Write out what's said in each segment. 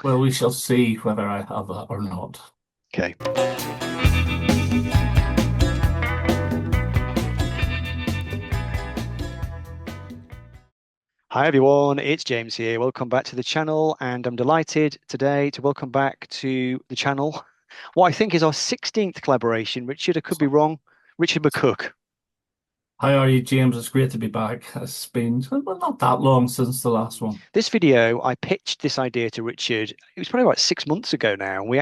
Well, we shall see whether I have that or not. Okay. Hi everyone, it's James here. Welcome back to the channel, and I'm delighted today to welcome back to the channel what I think is our 16th collaboration. Richard, I could be wrong. Richard McCook. How are you, James? It's great to be back. It's been, well, not that long since the last one. This video, I pitched this idea to Richard. It was probably about 6 months ago now. We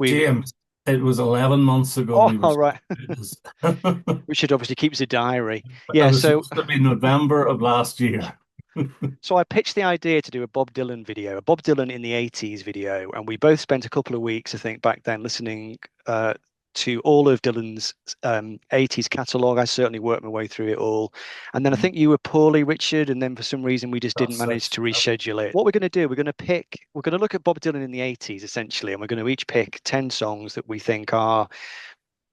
James, it was 11 months ago oh, we were all right. supposed to do this. Richard obviously keeps a diary. It Yeah, was so supposed to be November of last year. I pitched the idea to do a Bob Dylan video, a Bob Dylan in the 80s video, and we both spent a couple of weeks, I think, back then listening to all of Dylan's 80s catalogue. I certainly worked my way through it all. And then I think you were poorly, Richard, and then for some reason we just didn't That's manage it. to reschedule it. What we're going to do, we're going to look at Bob Dylan in the 80s essentially, and we're going to each pick 10 songs that we think are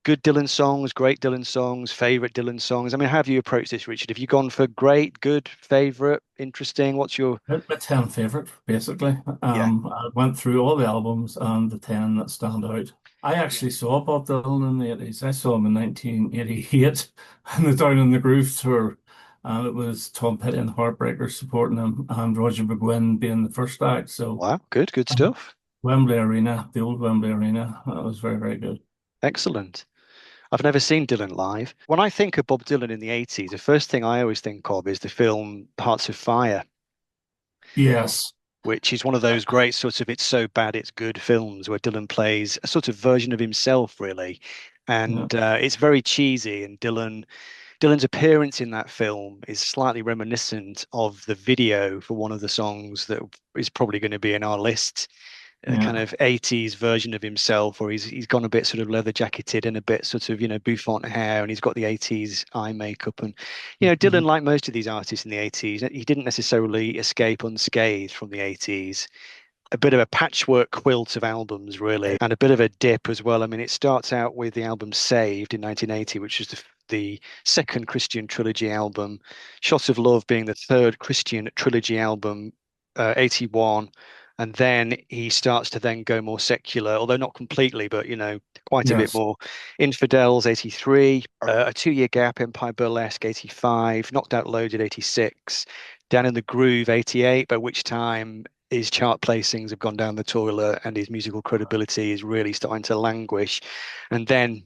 good Dylan songs, great Dylan songs, favorite Dylan songs. I mean, how have you approached this, Richard? Have you gone for great, good, favorite, interesting? What's your, My 10 favorite, basically. yeah, I went through all the albums and the 10 that stand out. I actually saw Bob Dylan in the 80s. I saw him in 1988 in the Down in the Groove tour. And it was Tom Petty and the Heartbreakers supporting him and Roger McGuinn being the first act. So wow, good uh, stuff. Wembley Arena, the old Wembley Arena, that was very, very good. Excellent. I've never seen Dylan live. When I think of Bob Dylan in the 80s, the first thing I always think of is the film Hearts of Fire, Yes. which is one of those great sorts of it's so bad it's good films where Dylan plays a sort of version of himself, really. Yeah. And it's very cheesy, and Dylan's appearance in that film is slightly reminiscent of the video for one of the songs that is probably going to be in our list, a kind Yeah. of 80s version of himself, or he's gone a bit sort of leather jacketed and a bit sort of, bouffant hair, and he's got the 80s eye makeup. And, Dylan, Mhm. like most of these artists in the 80s, he didn't necessarily escape unscathed from the 80s. A bit of a patchwork quilt of albums, really, and a bit of a dip as well. I mean, it starts out with the album Saved in 1980, which was the second Christian trilogy album, Shots of Love being the third Christian trilogy album, 81. And then he starts to then go more secular, although not completely, but quite a bit Yes. more. Infidels, 83, a 2 year gap, Empire Burlesque, 85, Knocked Out Loaded, 86, Down in the Groove, 88, by which time his chart placings have gone down the toilet and his musical credibility is really starting to languish. And then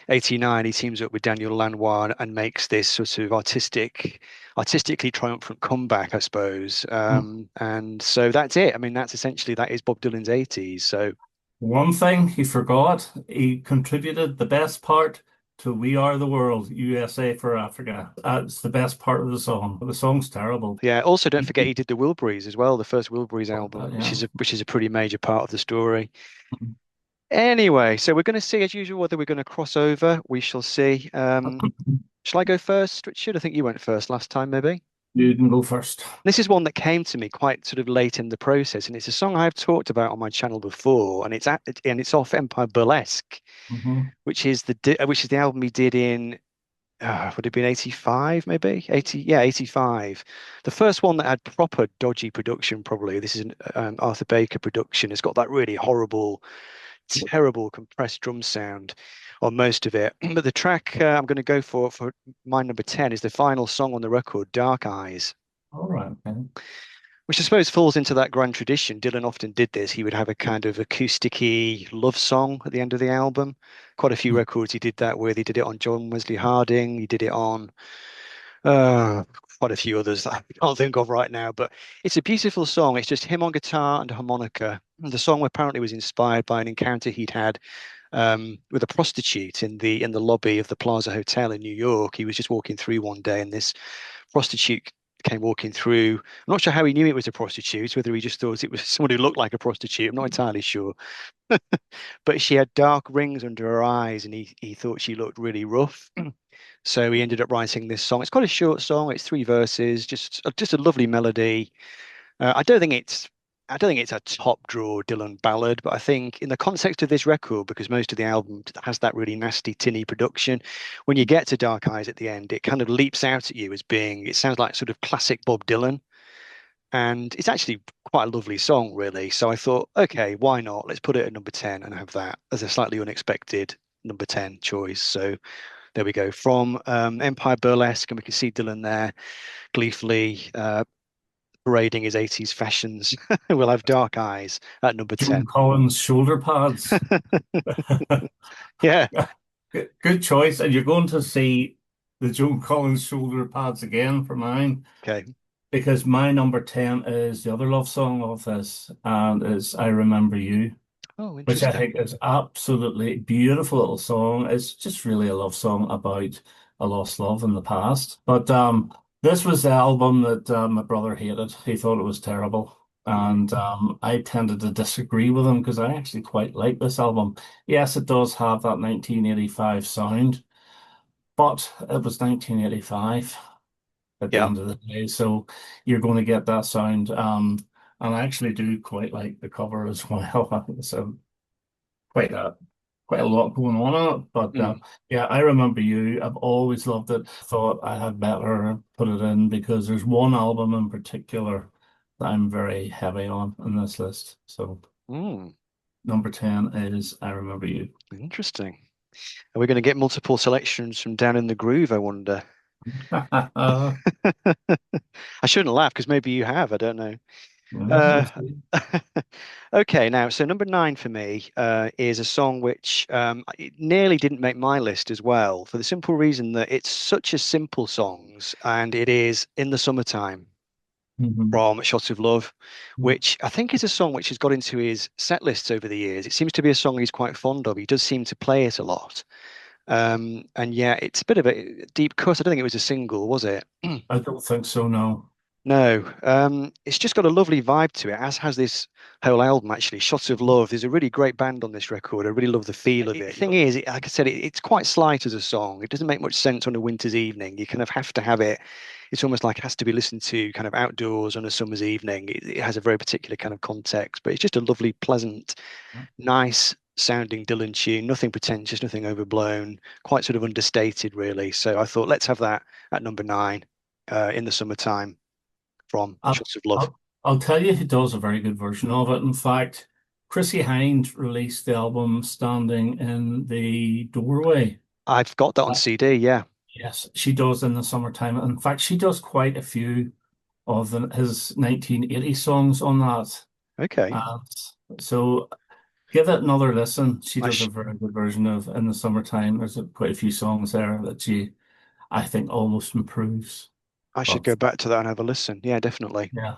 89, he teams up with Daniel Lanois and makes this sort of artistically triumphant comeback, I suppose. And so that's it. I mean, that is Bob Dylan's 80s. So One thing he forgot, he contributed the best part to We Are the World, USA for Africa. That's the best part of the song. The song's terrible. yeah, also don't forget he did the Wilburys as well, the first Wilburys album, which Yeah. is a pretty major part of the story. Anyway, so we're going to see as usual whether we're going to cross over. We shall see. Shall I go first, Richard? I think you went first last time, maybe. You can go first. This is one that came to me quite sort of late in the process, and it's a song I've talked about on my channel before, and it's off Empire Burlesque, Hmm. which is the album he did in would it be 85 maybe 80, yeah, 85. The first one that had proper dodgy production, probably. This is an Arthur Baker production. It's got that really horrible, terrible compressed drum sound on most of it. But the track I'm going to go for my number 10 is the final song on the record, Dark Eyes, All right. Okay. which I suppose falls into that grand tradition. Dylan often did this. He would have a kind of acousticy love song at the end of the album. Quite a few records he did that with. He did it on John Wesley Harding. He did it on uh, quite a few others that I can't think of right now. But it's a beautiful song. It's just him on guitar and a harmonica. And the song apparently was inspired by an encounter he'd had with a prostitute in the lobby of the Plaza Hotel in New York. He was just walking through one day, and this prostitute came walking through. I'm not sure how he knew it was a prostitute, whether he just thought it was someone who looked like a prostitute. I'm not entirely sure. But she had dark rings under her eyes, and he thought she looked really rough. So he ended up writing this song. It's quite a short song. It's three verses, just a lovely melody. I don't think it's a top draw Dylan ballad, but I think in the context of this record, because most of the album has that really nasty tinny production, when you get to Dark Eyes at the end, it kind of leaps out at you as being, it sounds like sort of classic Bob Dylan. And it's actually quite a lovely song, really. So I thought, okay, why not? Let's put it at number 10 and have that as a slightly unexpected number 10 choice. So there we go. From Empire Burlesque, and we can see Dylan there gleefully parading his 80s fashions. We'll have Dark Eyes at number Joan 10. Collins shoulder pads. Yeah. Good choice. And you're going to see the Joan Collins shoulder pads again for mine, Okay. because my number 10 is the other love song of this, and it's I Remember You, Oh, which I interesting. think is absolutely beautiful little song. It's just really a love song about a lost love in the past. But this was the album that my brother hated. He thought it was terrible. Hmm. And I tended to disagree with him because I actually quite like this album. Yes, it does have that 1985 sound, but it was 1985 at the Yeah. end of the day. So you're going to get that sound. And I actually do quite like the cover as well. It's quite a quite a lot going on it. But Mm. yeah, I remember you. I've always loved it. Thought I had better put it in because there's one album in particular that I'm very heavy on in this list. So Mm. number 10 is I Remember You. Interesting. Are we going to get multiple selections from Down in the Groove, I wonder? I shouldn't laugh because maybe you have. I don't know. Yeah, we'll Uh, see. okay, now, so number 9 for me is a song which it nearly didn't make my list as well, for the simple reason that it's such a simple songs, and it is In the Summertime Mhm. from Shots of Love, which I think is a song which has got into his set lists over the years. It seems to be a song he's quite fond of. He does seem to play it a lot. And yeah, it's a bit of a deep cut. I don't think it was a single, was it? I don't think so, no. No, it's just got a lovely vibe to it, as has this whole album actually. Shots of Love. There's a really great band on this record. I really love the feel of it. The thing is, like I said, it's quite slight as a song. It doesn't make much sense on a winter's evening. You kind of have to have it. It's almost like it has to be listened to kind of outdoors on a summer's evening. It has a very particular kind of context, but it's just a lovely, pleasant, nice sounding Dylan tune. Nothing pretentious, nothing overblown, quite sort of understated, really. So I thought, let's have that at number 9, In the Summertime from I'll, Shots of Love. I'll tell you who does a very good version of it. In fact, Chrissy Hynde released the album Standing in the Doorway. I've got that on CD, yeah. Yes, she does in the summertime. In fact, she does quite a few of his 1980 songs on that. Okay. And so give it another listen. She I does a sh very good version of In the Summertime. There's quite a few songs there that she, I think, almost improves. I should But go back to that and have a listen. Yeah, definitely. yeah.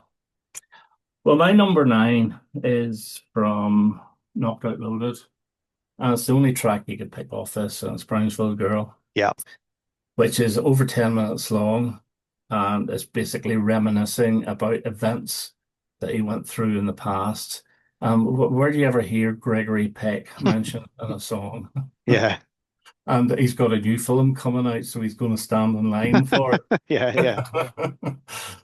Well, my number 9 is from Knocked Out Loaded. And it's the only track you could pick off this, and it's Brownsville Girl, Yeah. which is over 10 minutes long. And it's basically reminiscing about events that he went through in the past. Where do you ever hear Gregory Peck mentioned in a song? Yeah. And he's got a new film coming out, so he's going to stand in line for it. Yeah, yeah.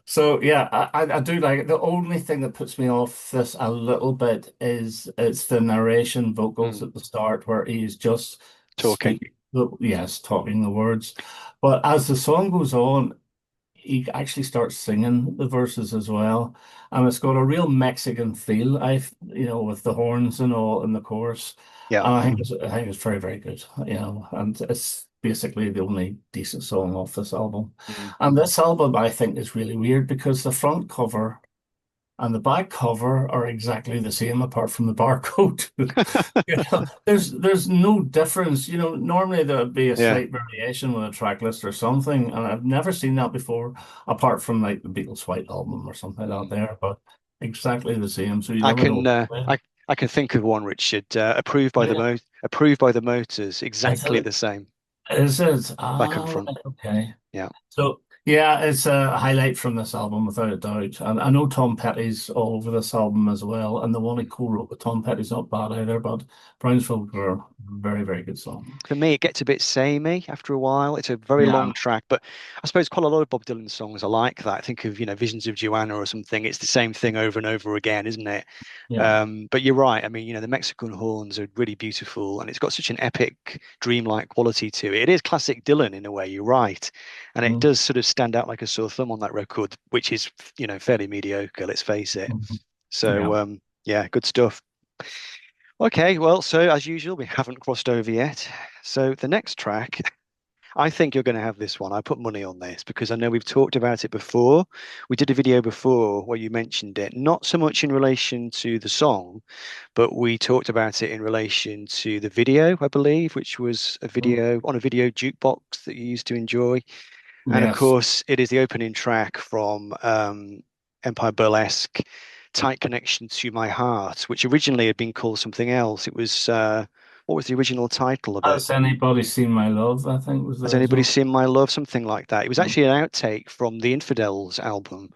So yeah, I do like it. The only thing that puts me off this a little bit is it's the narration vocals Mm. at the start where he's just Talking. speaking, yes, talking the words. But as the song goes on, he actually starts singing the verses as well, and it's got a real Mexican feel. With the horns and all in the chorus, Yeah. and I think it's very very good. And it's basically the only decent song off this album. Mm. And this album I think is really weird because the front cover and the back cover are exactly the same apart from the barcode. There's no difference. Normally there'd be a Yeah. slight variation with a track list or something, and I've never seen that before, apart from like the Beatles' White Album or something out Mm. there, but exactly the same, so you I never can know. I can think of one, Richard, Yeah. approved by the Motors, Is exactly it? the same, Is it? back and Ah, front. right, okay. Yeah. So yeah, it's a highlight from this album without a doubt. And I know Tom Petty's all over this album as well. And the one he co-wrote with Tom Petty's not bad either, but Brownsville Girl, very, very good song. For me, it gets a bit samey after a while. It's a very Yeah. long track, but I suppose quite a lot of Bob Dylan songs are like that. Think of, Visions of Joanna or something. It's the same thing over and over again, isn't it? Yeah. But you're right. I mean, the Mexican horns are really beautiful, and it's got such an epic, dreamlike quality to it. It is classic Dylan in a way. You're right, and it Mhm. does sort of stand out like a sore thumb on that record, which is, fairly mediocre, let's face it. Mhm. So, Yeah. yeah, good stuff. Okay, well, so as usual, we haven't crossed over yet. So the next track, I think you're going to have this one. I put money on this because I know we've talked about it before. We did a video before where you mentioned it, not so much in relation to the song, but we talked about it in relation to the video, I believe, which was a video on a video jukebox that you used to enjoy. And of Yes. course, it is the opening track from Empire Burlesque, Tight Connection to My Heart, which originally had been called something else. It was, what was the original title of it? Has anybody seen my love? I think was the Has anybody original. seen My Love? Something like that. It was Mm. actually an outtake from the Infidels album.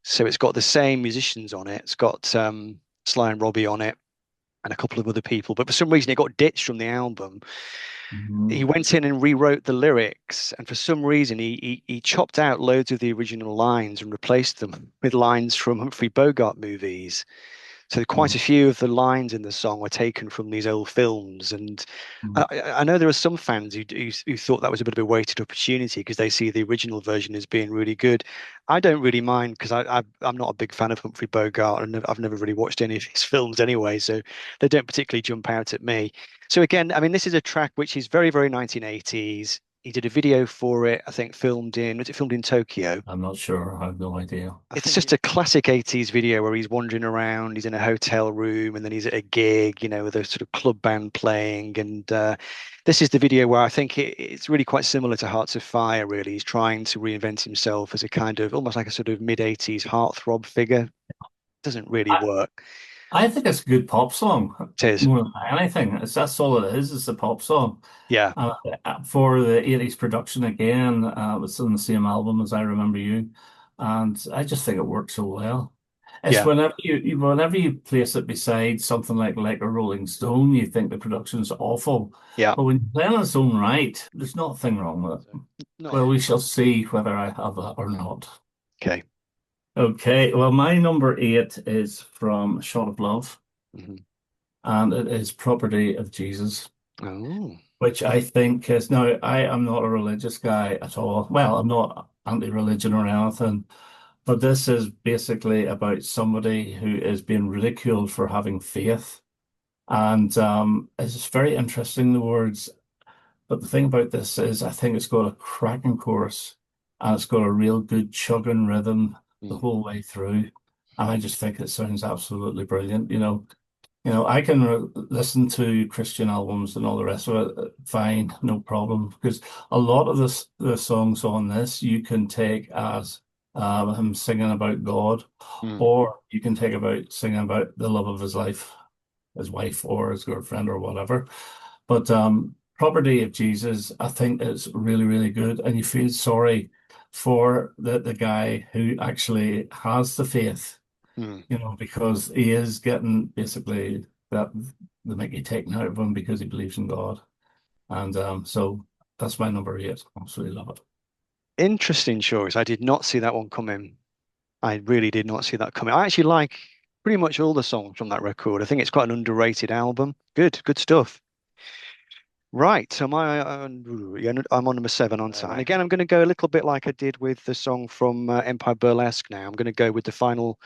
So it's got the same musicians on it. It's got Sly and Robbie on it and a couple of other people. But for some reason, it got ditched from the album. He Mhm. went in and rewrote the lyrics, and for some reason, he chopped out loads of the original lines and replaced them with lines from Humphrey Bogart movies. So quite a Mhm. few of the lines in the song were taken from these old films, and Mhm. I know there are some fans who thought that was a bit of a wasted opportunity because they see the original version as being really good. I don't really mind because I'm not a big fan of Humphrey Bogart, and I've never really watched any of his films anyway, so they don't particularly jump out at me. So again, I mean, this is a track which is very, very 1980s. He did a video for it, I think, was it filmed in Tokyo? I'm not sure. I have no idea. It's just a classic 80s video where he's wandering around, he's in a hotel room, and then he's at a gig, with a sort of club band playing. And this is the video where I think it's really quite similar to Hearts of Fire, really. He's trying to reinvent himself as a kind of almost like a sort of mid-80s heartthrob figure. Doesn't really I, work. I think it's a good pop song It is. more than anything. That's all it is. It's a pop song. Yeah. For the 80s production again, it's on the same album as I Remember You. And I just think it works so well. It's Yeah. whenever you place it beside something like a Rolling Stone, you think the production's awful. Yeah. But when you play it on its own right, there's nothing wrong with it. No. Well, we shall see whether I have that or not. Okay. Okay, well, my number eight is from Shot of Love, Mhm. and it is Property of Jesus, Oh. which I think is now, I am not a religious guy at all. Well, I'm not anti-religion or anything, but this is basically about somebody who is being ridiculed for having faith. And it's very interesting, the words. But the thing about this is, I think it's got a cracking chorus and it's got a real good chugging rhythm the Mm. whole way through. And I just think it sounds absolutely brilliant. I can listen to Christian albums and all the rest of it, fine, no problem. Because a lot of the songs on this you can take as him singing about God, Mm. or you can take about singing about the love of his life, his wife or his girlfriend or whatever. But Property of Jesus, I think it's really, really good. And you feel sorry for the guy who actually has the faith, Mm. because he is getting basically that the mickey taken out of him because he believes in God. And so that's my number eight. Absolutely love it. Interesting choice. I did not see that one coming. I really did not see that coming. I actually like pretty much all the songs from that record. I think it's quite an underrated album. Good stuff. Right, so yeah, I'm on number seven, aren't I? And again, I'm going to go a little bit like I did with the song from Empire Burlesque. Now, I'm going to go with the final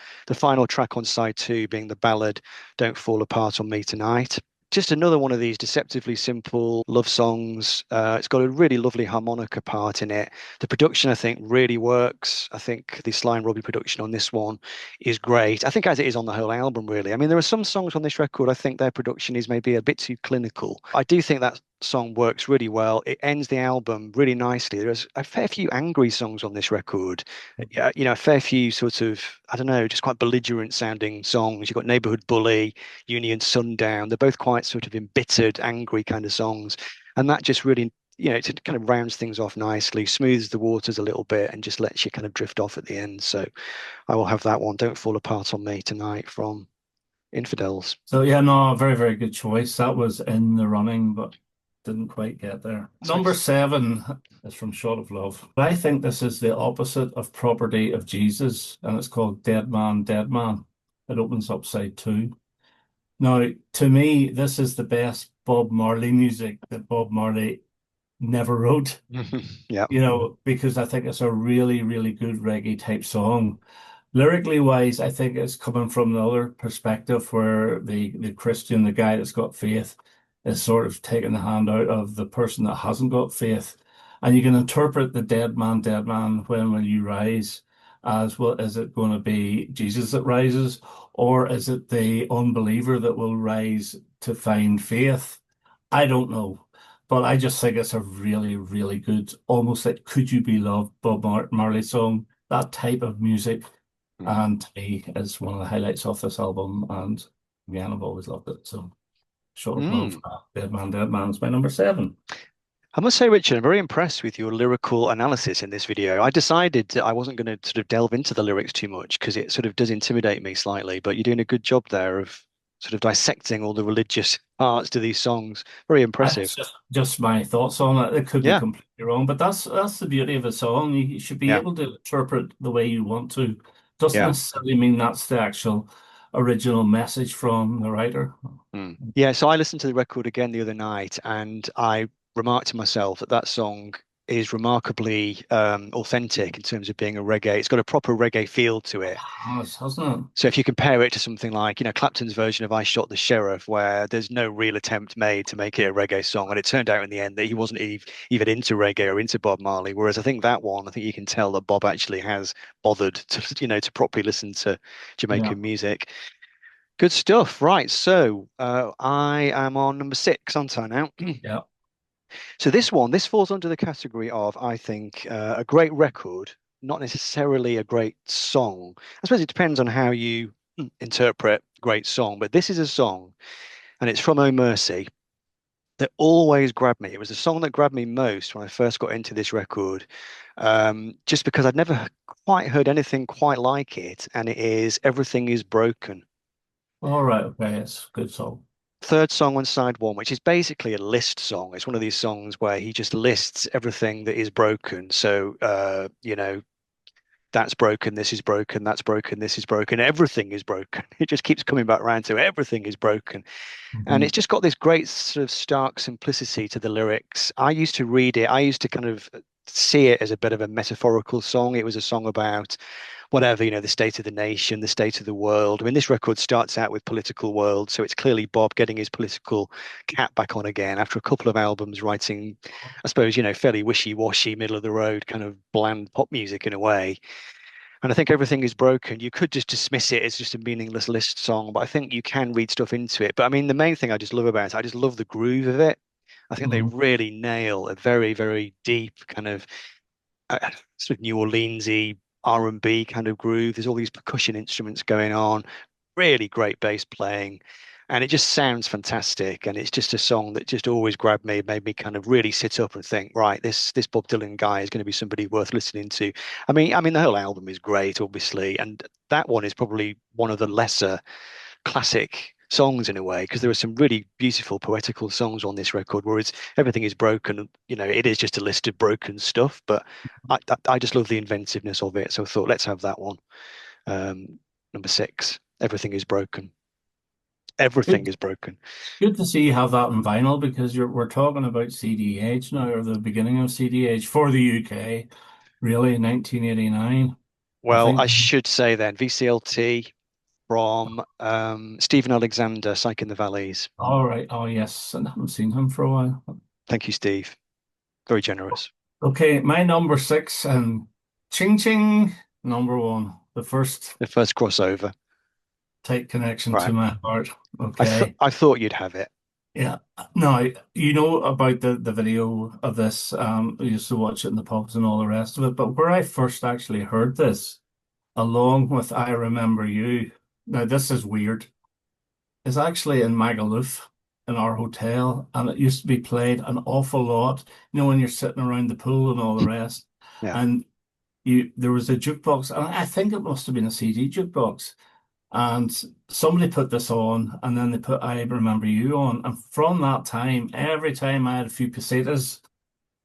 track on side two, being the ballad "Don't Fall Apart on Me Tonight." Just another one of these deceptively simple love songs. It's got a really lovely harmonica part in it. The production, I think, really works. I think the Sly and Robbie production on this one is great. I think as it is on the whole album, really. I mean, there are some songs on this record, I think their production is maybe a bit too clinical. I do think that song works really well. It ends the album really nicely. There's a fair few angry songs on this record. Yeah, a fair few sort of, I don't know, just quite belligerent sounding songs. You've got Neighborhood Bully, Union Sundown. They're both quite sort of embittered, angry kind of songs. And that just really, it kind of rounds things off nicely, smooths the waters a little bit, and just lets you kind of drift off at the end. So I will have that one. Don't Fall Apart on Me Tonight from Infidels. So yeah, no, very, very good choice. That was in the running, but didn't quite get there. Number Sweet. seven is from Shot of Love. I think this is the opposite of Property of Jesus, and it's called Dead Man, Dead Man. It opens up side two. Now, to me, this is the best Bob Marley music that Bob Marley never wrote, Yeah. because I think it's a really, really good reggae type song. Lyrically wise, I think it's coming from the other perspective where the Christian, the guy that's got faith, is sort of taking the hand out of the person that hasn't got faith. And you can interpret the dead man, when will you rise? As well, is it going to be Jesus that rises, or is it the unbeliever that will rise to find faith? I don't know. But I just think it's a really, really good, almost like Could You Be Loved Marley song, that type of music. Mm. And to me is one of the highlights of this album. And again, I've always loved it. So Short of Love, Mm. Dead Man's my number seven. I must say, Richard, I'm very impressed with your lyrical analysis in this video. I decided that I wasn't going to sort of delve into the lyrics too much because it sort of does intimidate me slightly, but you're doing a good job there of sort of dissecting all the religious parts to these songs. Very That's impressive. just my thoughts on it. It could be Yeah, completely wrong, but that's the beauty of a song. You should be yeah, able to interpret the way you want to. Doesn't yeah. necessarily mean that's the actual original message from the writer. Mm. Yeah, so I listened to the record again the other night and I remarked to myself that that song is remarkably authentic in terms of being a reggae. It's got a proper reggae feel to it. Has, hasn't it? So if you compare it to something like, Clapton's version of I Shot the Sheriff, where there's no real attempt made to make it a reggae song, and it turned out in the end that he wasn't even into reggae or into Bob Marley. Whereas I think that one, I think you can tell that Bob actually has bothered to, to properly listen to Yeah, Jamaican music. Good stuff. Right. So I am on number six, aren't I now? yeah. So this falls under the category of, I think, a great record, not necessarily a great song. I suppose it depends on how you interpret great song, but this is a song, and it's from Oh Mercy, that always grabbed me. It was the song that grabbed me most when I first got into this record, just because I'd never quite heard anything quite like it, and it is Everything Is Broken. All right, okay, it's a good song. Third song on side one, which is basically a list song. It's one of these songs where he just lists everything that is broken. So, that's broken, this is broken, that's broken, this is broken, everything is broken. It just keeps coming back around to everything is broken. And Mhm. it's just got this great sort of stark simplicity to the lyrics. I used to read it, I used to kind of see it as a bit of a metaphorical song. It was a song about whatever, the state of the nation, the state of the world. I mean, this record starts out with political world, so it's clearly Bob getting his political cap back on again after a couple of albums writing, I suppose, fairly wishy-washy, middle of the road, kind of bland pop music in a way. And I think Everything Is Broken. You could just dismiss it as just a meaningless list song, but I think you can read stuff into it. But I mean, the main thing I just love about it, I just love the groove of it. I think they Mhm. really nail a very, very deep kind of sort of New Orleansy R&B kind of groove. There's all these percussion instruments going on, really great bass playing, and it just sounds fantastic. And it's just a song that just always grabbed me, made me kind of really sit up and think, right, this Bob Dylan guy is going to be somebody worth listening to. I mean, the whole album is great, obviously, and that one is probably one of the lesser classic songs in a way because there are some really beautiful poetical songs on this record where it's everything is broken. It is just a list of broken stuff, but I just love the inventiveness of it. So I thought, let's have that one. Number six, everything is broken. Everything Good, is broken. good to see you have that in vinyl because we're talking about CDH now, or the beginning of CDH for the UK, really, 1989, I Well, I think. should say then VCLT from Stephen Alexander, Psych in the Valleys. All right. Oh, yes. And I haven't seen him for a while. Thank you, Steve. Very generous. Okay, my number six and ching ching, number one, the first The first crossover. tight connection to Right. my heart. I th Okay. I thought you'd have it. Yeah. No, you know about the video of this. I used to watch it in the pubs and all the rest of it. But where I first actually heard this, along with I Remember You, now this is weird, is actually in Magaluf in our hotel. And it used to be played an awful lot, when you're sitting around the pool and all the rest. Yeah. And there was a jukebox, and I think it must have been a CD jukebox. And somebody put this on, and then they put I Remember You on. And from that time, every time I had a few pesetas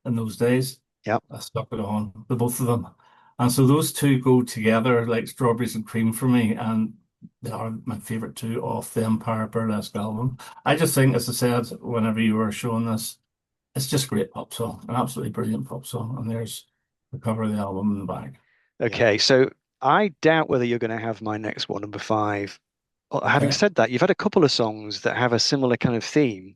in those days, Yep. I stuck it on, the both of them. And so those two go together like strawberries and cream for me. And they are my favorite two off the Empire Burlesque album. I just think, as I said, whenever you were showing this, it's just a great pop song, an absolutely brilliant pop song. And there's the cover of the album in the back. Yeah. Okay, so I doubt whether you're going to have my next one, number five. Having Okay. said that, you've had a couple of songs that have a similar kind of theme,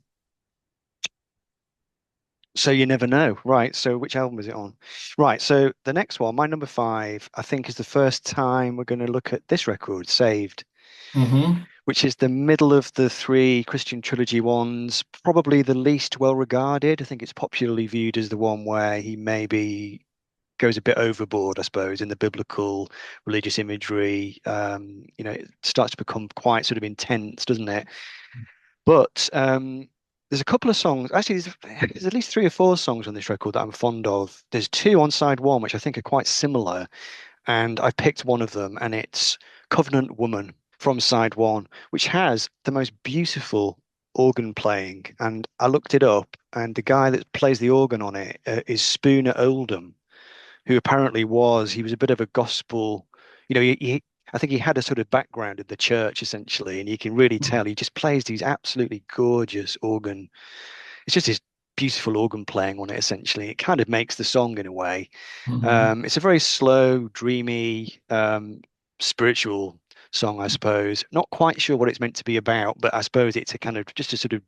so you never know. Right, so which album is it on? Right, so the next one, my number five, I think is the first time we're going to look at this record, Saved, Mm-hmm. which is the middle of the three Christian trilogy ones, probably the least well regarded. I think it's popularly viewed as the one where he maybe goes a bit overboard, I suppose, in the biblical religious imagery. It starts to become quite sort of intense, doesn't it? But there's a couple of songs. Actually, there's at least three or four songs on this record that I'm fond of. There's two on side one, which I think are quite similar, and I've picked one of them, and it's Covenant Woman from side one, which has the most beautiful organ playing. And I looked it up, and the guy that plays the organ on it is Spooner Oldham, who apparently he was a bit of a gospel, I think he had a sort of background in the church essentially, and you can really tell he just plays these absolutely gorgeous organ. It's just this beautiful organ playing on it essentially. It kind of makes the song in a way. Mm-hmm. It's a very slow, dreamy, spiritual song, I suppose. Not quite sure what it's meant to be about, but I suppose it's a kind of just a sort of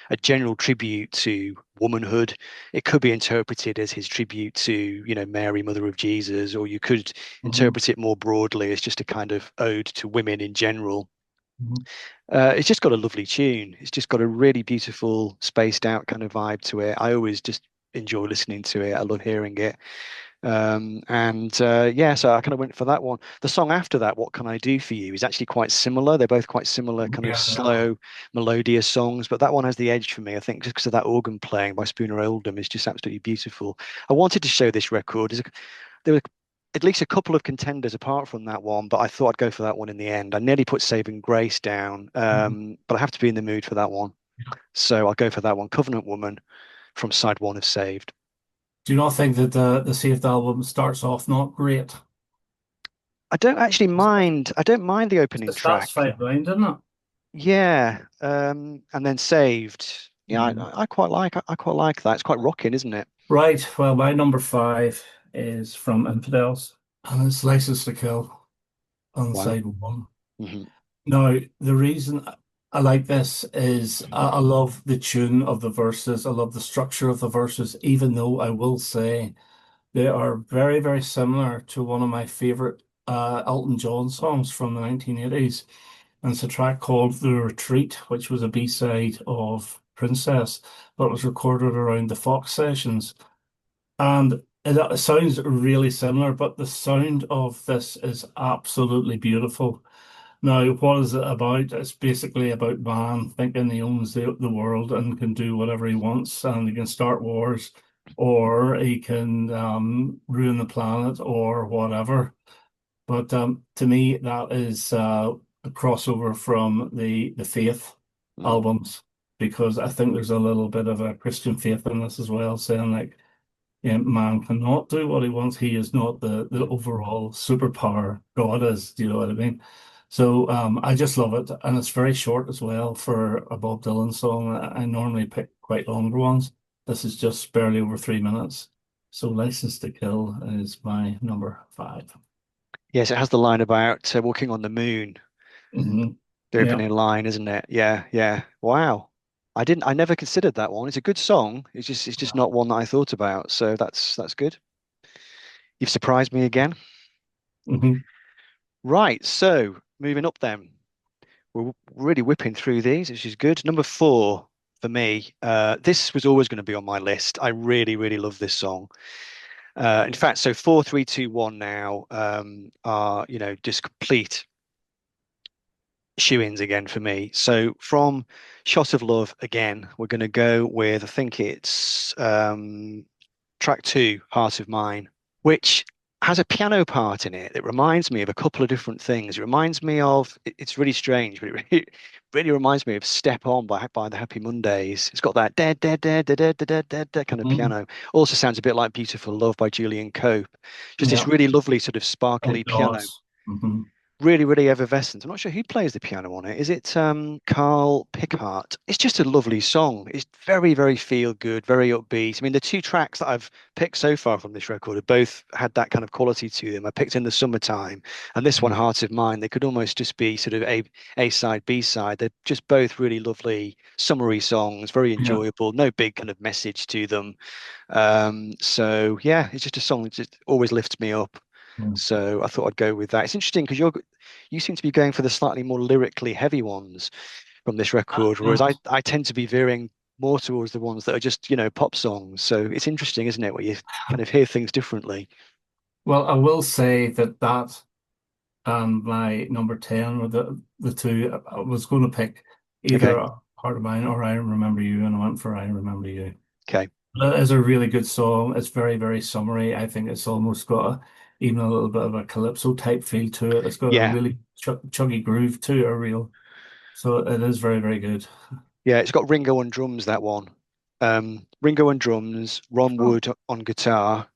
a general tribute to womanhood. It could be interpreted as his tribute to, Mary, Mother of Jesus, or you could Mm-hmm. interpret it more broadly as just a kind of ode to women in general. Mm-hmm. It's just got a lovely tune. It's just got a really beautiful, spaced out kind of vibe to it. I always just enjoy listening to it. I love hearing it. Yeah, so I kind of went for that one. The song after that, What Can I Do For You, is actually quite similar. They're both quite similar, kind of Yeah, they are. slow, melodious songs, but that one has the edge for me, I think, just because of that organ playing by Spooner Oldham is just absolutely beautiful. I wanted to show this record. There were at least a couple of contenders apart from that one, but I thought I'd go for that one in the end. I nearly put Saving Grace down, Mhm. but I have to be in the mood for that one. So I'll go for that one, Covenant Woman from side one of Saved. Do you not think that the Saved album starts off not great? I don't actually mind. I don't mind the opening It starts track. five round, doesn't it? Yeah, and then Saved. Yeah, Mhm. I quite like that. It's quite rocking, isn't it? Right. Well, my number five is from Infidels, and it's License to Kill on Wow. side one. Hmm. Now, the reason I like this is I love the tune of the verses. I love the structure of the verses, even though I will say they are very, very similar to one of my favorite Elton John songs from the 1980s. And it's a track called The Retreat, which was a B-side of Princess, but was recorded around the Fox sessions. And it sounds really similar, but the sound of this is absolutely beautiful. Now, what is it about? It's basically about man thinking he owns the world and can do whatever he wants, and he can start wars, or he can ruin the planet, or whatever. But to me, that is a crossover from the Faith Mm. albums, because I think there's a little bit of a Christian faith in this as well, saying like, yeah, man cannot do what he wants. He is not the overall superpower. God is. Do you know what I mean? So I just love it, and it's very short as well for a Bob Dylan song. I normally pick quite longer ones. This is just barely over 3 minutes. So License to Kill is my number five. Yes, it has the line about walking on the moon, Hmm. the Yeah. opening line, isn't it? Yeah, yeah. Wow. I never considered that one. It's a good song. It's just not one that I thought about. So that's good. You've surprised me again. Hmm. Right. So moving up then. We're really whipping through these, which is good. Number four for me. This was always going to be on my list. I really, really love this song. In fact, so four, three, two, one now are, just complete shoe-ins again for me. So from Shot of Love again, we're going to go with, I think it's track two, Heart of Mine, which has a piano part in it that reminds me of a couple of different things. It reminds me of, it's really strange, but it really reminds me of Step On by the Happy Mondays. It's got that dead, dead, dead, dead, dead, dead, dead, dead kind of Hmm. piano. Also sounds a bit like Beautiful Love by Julian Cope. Just this Yeah, really lovely sort of it sparkly piano. does. Hmm. really, really effervescent. I'm not sure who plays the piano on it. Is it Carl Pickart? It's just a lovely song. It's very, very feel good, very upbeat. I mean, the two tracks that I've picked so far from this record have both had that kind of quality to them. I picked In the Summertime and this one, Mhm. Heart of Mine. They could almost just be sort of A side, B side. They're just both really lovely summery songs, very Yeah. enjoyable. No big kind of message to them. So yeah, it's just a song that just always lifts me up. Mm. So I thought I'd go with that. It's interesting because you seem to be going for the slightly more lyrically heavy ones from this record, whereas Yeah. I tend to be veering more towards the ones that are just, pop songs. So it's interesting, isn't it, where you kind of hear things differently. Well, I will say that that and my number 10 were the two. I was going to pick either Okay. a Heart of Mine or I Remember You, and I went for I Remember You. Okay. It is a really good song. It's very, very summery. I think it's almost got even a little bit of a calypso type feel to it. It's got a Yeah. really chuggy groove to it, a real. So it is very, very good. Yeah. It's got Ringo on drums, that one. Ringo on drums, Ron Oh, Wood on guitar,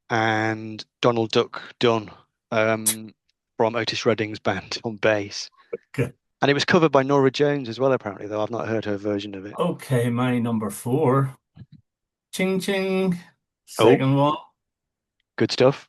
and Donald Duck Dunn from Otis Redding's band on bass. good. And it was covered by Norah Jones as well, apparently, though I've not heard her version of it. Okay, my number four. Ching Ching. Oh, Second one. good stuff.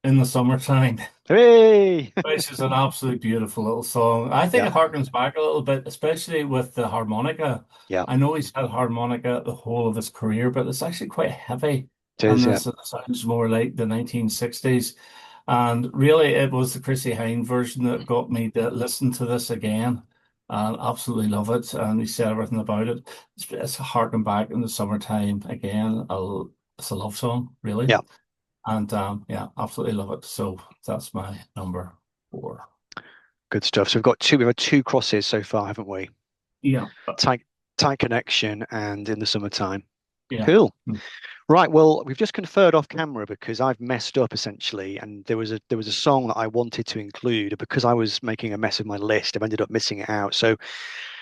In the Summertime. Hooray! Which is an absolute beautiful little song. I think Yeah, it harkens back a little bit, especially with the harmonica. yeah, I know he's had harmonica the whole of his career, but it's actually quite heavy. it And is. Yeah, this it sounds more like the 1960s. And really, it was the Chrissie Hynde version that got me to listen to this again and absolutely love it. And he said everything about it. It's a harken back in the summertime again. It's a love song, really. yeah, And yeah, absolutely love it. So that's my number four. good stuff. So we've had two crosses so far, haven't we? Yeah, Tight, tight connection and in the summertime. yeah. Cool. Mm. Right. Well, we've just conferred off camera because I've messed up essentially, and there was a song that I wanted to include, and because I was making a mess of my list, I've ended up missing it out. So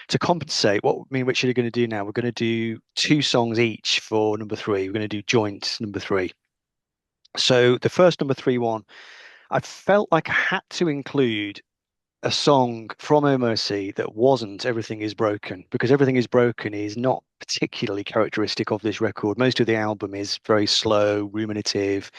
to compensate, what me and Richard are going to do now, we're going to do two songs each for number three. We're going to do joint number three. So the first number three one, I felt like I had to include a song from Oh Mercy that wasn't Everything Is Broken, because Everything Is Broken is not particularly characteristic of this record. Most of the album is very slow, ruminative,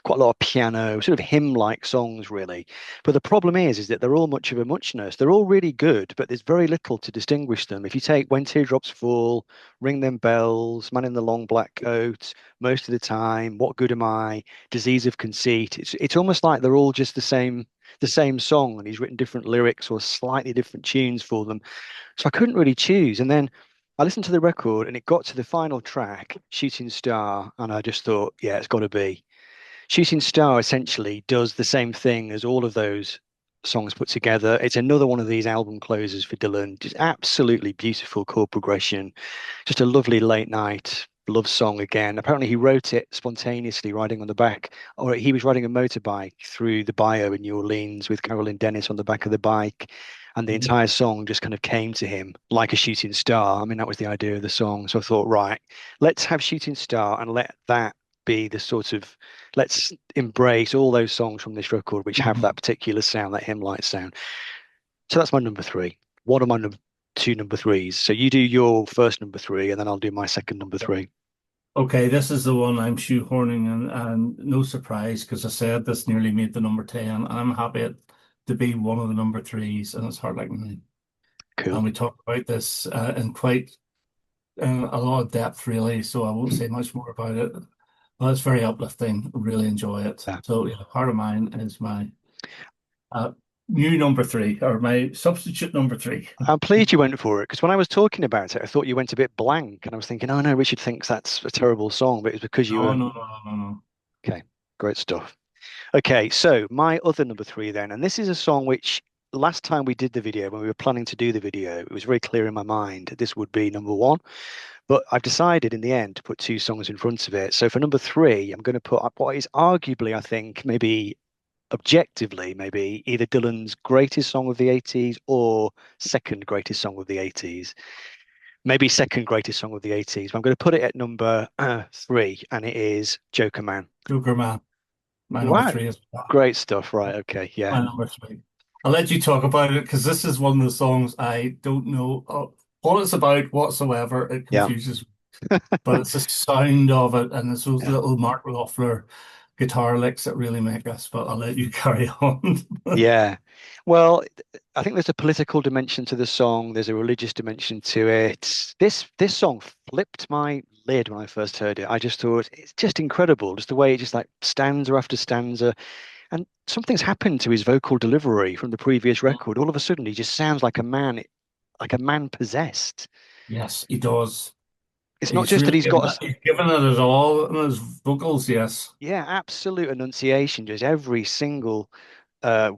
quite a lot of piano, sort of hymn-like songs, really. But the problem is that they're all much of a muchness. They're all really good, but there's very little to distinguish them. If you take When Teardrops Fall, Ring Them Bells, Man in the Long Black Coat, Most of the Time, What Good Am I, Disease of Conceit, it's almost like they're all just the same song, and he's written different lyrics or slightly different tunes for them. So I couldn't really choose. And then I listened to the record and it got to the final track, Shooting Star, and I just thought, yeah, it's got to be. Shooting Star essentially does the same thing as all of those songs put together. It's another one of these album closers for Dylan. Just absolutely beautiful chord progression. Just a lovely late night love song again. Apparently, he wrote it spontaneously riding on the back, or he was riding a motorbike through the bayou in New Orleans with Carolyn Dennis on the back of the bike. And the Mhm. entire song just kind of came to him like a shooting star. I mean, that was the idea of the song. So I thought, right, let's have Shooting Star and let that be the sort of let's embrace all those songs from this record which have that Mhm. particular sound, that hymn like sound. So that's my number three. What are my two number threes? So you do your first number three, and then I'll do my second number three. Okay, this is the one I'm shoehorning, and no surprise because I said this nearly made the number 10, and I'm happy to be one of the number threes, and it's Hard Like Mine. And Cool. we talked about this in quite a lot of depth, really, so I won't say much more about it. But it's very uplifting. Really enjoy it. Yeah. So, yeah, Heart of Mine is my uh, new number three, or my substitute number three. I'm pleased you went for it because when I was talking about it, I thought you went a bit blank, and I was thinking, oh no, Richard thinks that's a terrible song, but it's because you No, were no, no, no, no, no. okay. Great stuff. Okay, so my other number three then, and this is a song which last time we did the video, when we were planning to do the video, it was very clear in my mind this would be number one. But I've decided in the end to put two songs in front of it. So for number three, I'm going to put up what is arguably, I think, maybe objectively, maybe either Dylan's greatest song of the 80s or second greatest song of the 80s. Maybe second greatest song of the 80s. But I'm going to put it at number three, and it is Joker Man. Joker Man. My number Wow. three is Great stuff. Right. Okay. Yeah. my number three. I'll let you talk about it because this is one of the songs I don't know what it's about whatsoever. It Yeah. confuses me. But it's the sound of it and it's those Yeah. little Mark Knopfler guitar licks that really make us. But I'll let you carry on. Yeah. Well, I think there's a political dimension to the song. There's a religious dimension to it. This song flipped my lid when I first heard it. I just thought it's just incredible, just the way it just like stanza after stanza. And something's happened to his vocal delivery from the previous record. All of a sudden, he just sounds like a man possessed. Yes, he does. It's not just that He's given it his all in his vocals, yes. yeah, absolute enunciation. Just every single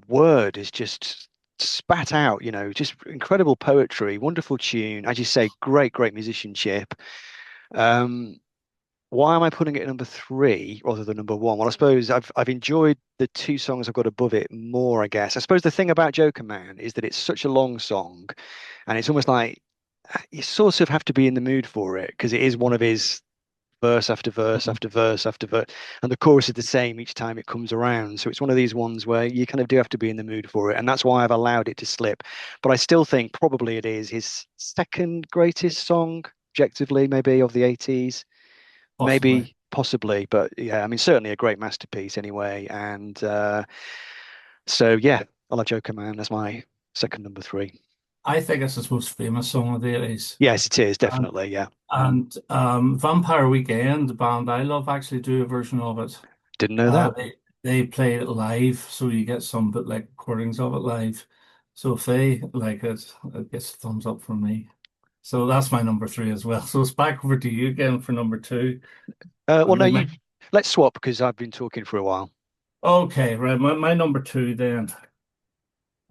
word is just spat out, just incredible poetry, wonderful tune. As you say, great musicianship. Um, why am I putting it at number three rather than number one? Well, I suppose I've enjoyed the two songs I've got above it more, I guess. I suppose the thing about Joker Man is that it's such a long song, and it's almost like you sort of have to be in the mood for it because it is one of his verse after verse Mhm. after verse after verse, and the chorus is the same each time it comes around. So it's one of these ones where you kind of do have to be in the mood for it, and that's why I've allowed it to slip. But I still think probably it is his second greatest song, objectively, maybe of the 80s, Possibly. maybe possibly, but yeah, I mean certainly a great masterpiece anyway. And so yeah, I love Joker Man. That's my second number three. I think it's his most famous song of the 80s. Yes, it is And, definitely. Yeah, Vampire Weekend, the band I love, actually do a version of it. didn't know Uh, that. they they play it live, so you get some but like recordings of it live. So if they like it, it gets a thumbs up from me. So that's my number three as well. So it's back over to you again for number two. Well, no, And you let's swap because I've been talking for a while. okay, right. My number two then.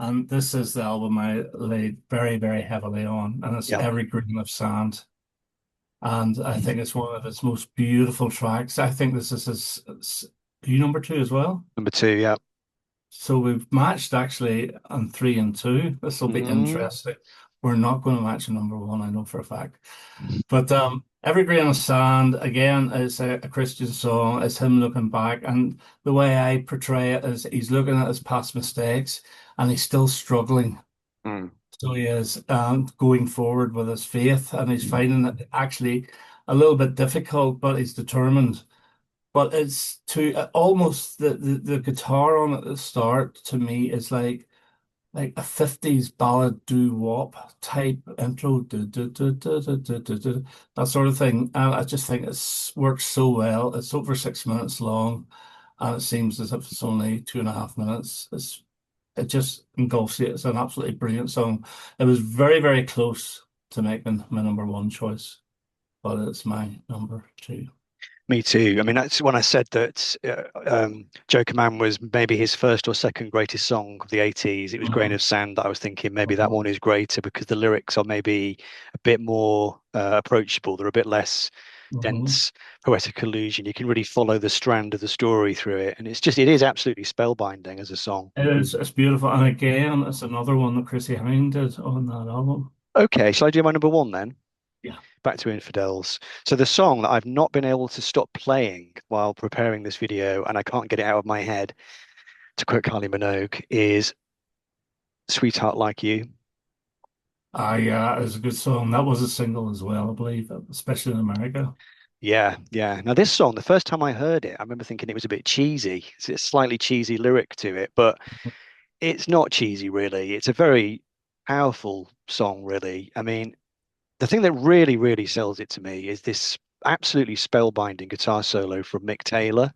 And this is the album I laid very heavily on, and it's Yeah, Every Grain of Sand. And I think it's one of its most beautiful tracks. I think this is you number two as well. number two. Yeah. So we've matched actually on three and two. This will be Mm. interesting. We're not going to match a number one, I know for a fact. But Every Grain of Sand, again, is a Christian song. It's him looking back. And the way I portray it is he's looking at his past mistakes and he's still struggling. Mm. So he is going forward with his faith and he's finding it actually a little bit difficult, but he's determined. But it's to almost the guitar on at the start to me is like a 50s ballad doo-wop type intro, that sort of thing. And I just think it's works so well. It's over 6 minutes long, and it seems as if it's only 2.5 minutes. It just engulfs you. It's an absolutely brilliant song. It was very close to making my number one choice, but it's my number two. Me too. I mean, that's when I said that Joker Man was maybe his first or second greatest song of the 80s. It was Grain Mhm, of Sand that I was thinking maybe that mhm, one is greater because the lyrics are maybe a bit more approachable. They're a bit less mhm. dense poetic illusion. You can really follow the strand of the story through it. And it is absolutely spellbinding as a song. It's beautiful. And again, it's another one that Chrissy Hine did on that album. Okay, shall I do my number one then? Yeah. Back to Infidels. So the song that I've not been able to stop playing while preparing this video, and I can't get it out of my head, to quote Kylie Minogue, is Sweetheart Like You. Yeah, it's a good song. That was a single as well, I believe, especially in America. Yeah, yeah. Now this song, the first time I heard it, I remember thinking it was a bit cheesy. It's a slightly cheesy lyric to it, but it's not cheesy really. It's a very powerful song, really. I mean, the thing that really sells it to me is this absolutely spellbinding guitar solo from Mick Taylor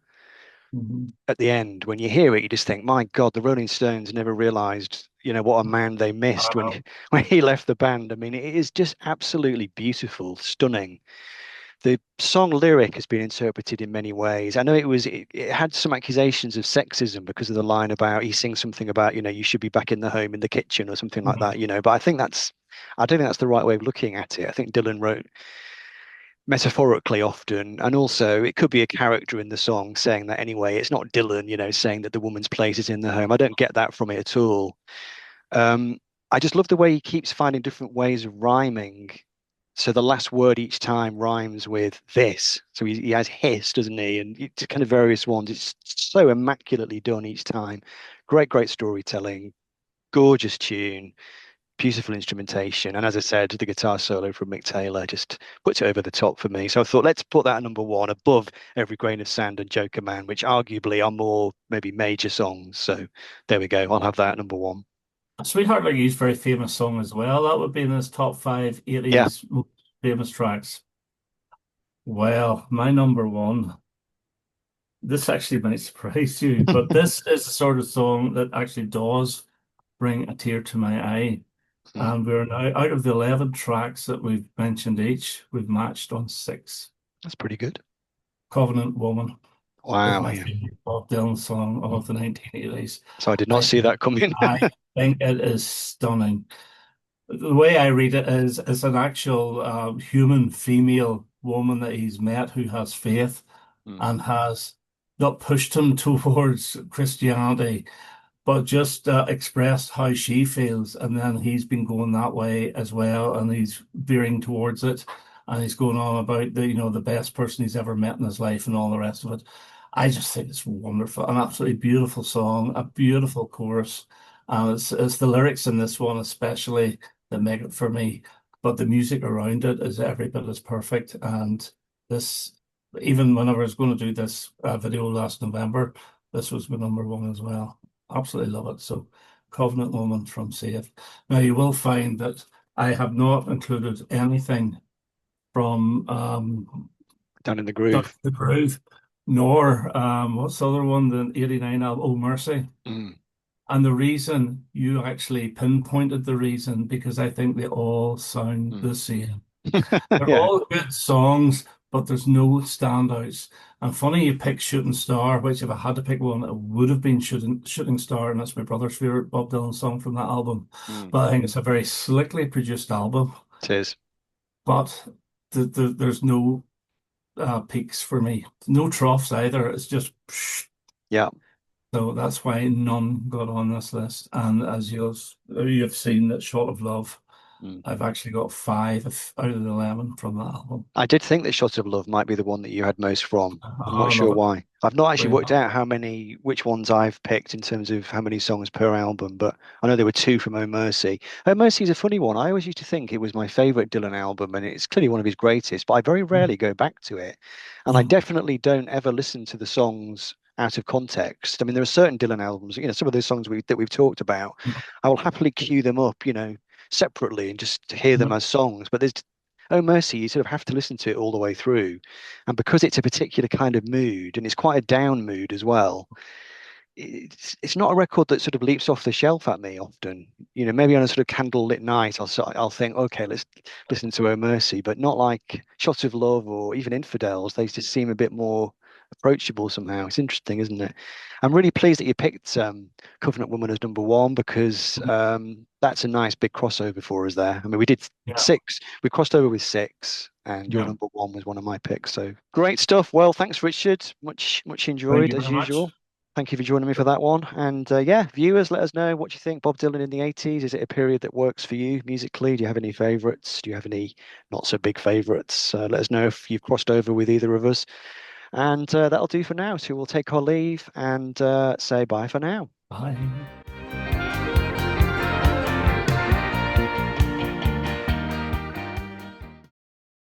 Mhm. at the end. When you hear it, you just think, my God, the Rolling Stones never realized, what a man they missed when Uh, when he left the band. I mean, it is just absolutely beautiful, stunning. The song lyric has been interpreted in many ways. I know it had some accusations of sexism because of the line about he sings something about, you should be back in the home in the kitchen or something like mhm. that. But I don't think that's the right way of looking at it. I think Dylan wrote metaphorically often, and also it could be a character in the song saying that anyway. It's not Dylan, saying that the woman's place is in the home. I don't get that from it at all. Um, I just love the way he keeps finding different ways of rhyming So the last word each time rhymes with this. So he has hiss, doesn't he? And it's kind of various ones. It's so immaculately done each time. Great, great storytelling, gorgeous tune, beautiful instrumentation. And as I said, the guitar solo from Mick Taylor just puts it over the top for me. So I thought, let's put that at number one above Every Grain of Sand and Joker Man, which arguably are more maybe major songs. So there we go. I'll have that at number one. Sweetheart Like You's very famous song as well. That would be in his top five Yeah. 80s most famous tracks. Well, my number one, this actually might surprise you, but this is the sort of song that actually does bring a tear to my eye. Mm, And we're now out of the 11 tracks that we've mentioned each, we've matched on six. that's pretty good. Covenant Woman is Wow. my Yeah. favorite Bob Dylan song of the 1980s. So I did not I see think that coming. I think it is stunning. The way I read it is it's an actual human female woman that he's met who has faith Mm, and has not pushed him towards Christianity, but just expressed how she feels. And then he's been going that way as well, and he's veering towards it. And he's going on about the best person he's ever met in his life and all the rest of it. I just think it's wonderful, an absolutely beautiful song, a beautiful chorus. And it's the lyrics in this one especially that make it for me. But the music around it is every bit as perfect. And this, even whenever I was going to do this video last November, this was my number one as well. Absolutely love it. So, Covenant Woman from Saved. Now, you will find that I have not included anything from down in the Down groove. the Groove, nor what's the other one, the 89 album, Oh Mercy. Mm, And the reason you actually pinpointed the reason because I think they all sound mm. the same. They're Yeah. all good songs, but there's no standouts. And funny you pick Shooting Star, which if I had to pick one, it would have been Shooting Star, and that's my brother's favorite Bob Dylan song from that album. Mm, But I think it's a very slickly produced album, it is. but there's no peaks for me, no troughs either. It's just Yeah. so that's why none got on this list. And as you've seen that Shot of Love, Mm. I've actually got five out of the 11 from that album. I did think that Shot of Love might be the one that you had most from. I'm not I sure love it. why. I've not actually Great. worked out which ones I've picked in terms of how many songs per album, but I know there were two from Oh Mercy. Oh Mercy is a funny one. I always used to think it was my favorite Dylan album, and it's clearly one of his greatest, but I very rarely go back to it. And I Yeah. definitely don't ever listen to the songs out of context. I mean, there are certain Dylan albums, some of those songs that we've talked about, I will happily cue them up, separately and just hear them as songs. But there's Oh Mercy, you sort of have to listen to it all the way through. And because it's a particular kind of mood, and it's quite a down mood as well, it's not a record that sort of leaps off the shelf at me often. Maybe on a sort of candlelit night, I'll think, okay, let's listen to Oh Mercy, but not like Shots of Love or even Infidels. They just seem a bit more approachable somehow. It's interesting, isn't it? I'm really pleased that you picked Covenant Woman as number one because that's a nice big crossover for us there. I mean, we did Yeah. six, we crossed over with six, and your Yeah. number one was one of my picks. So great stuff. Well, thanks, Richard. Much Thank enjoyed you as very much. usual. Thank you for joining me for that one. And yeah, viewers, let us know what you think. Bob Dylan in the 80s. Is it a period that works for you musically? Do you have any favorites? Do you have any not so big favorites? Let us know if you've crossed over with either of us. And that'll do for now. So we'll take our leave and say bye for now. Bye.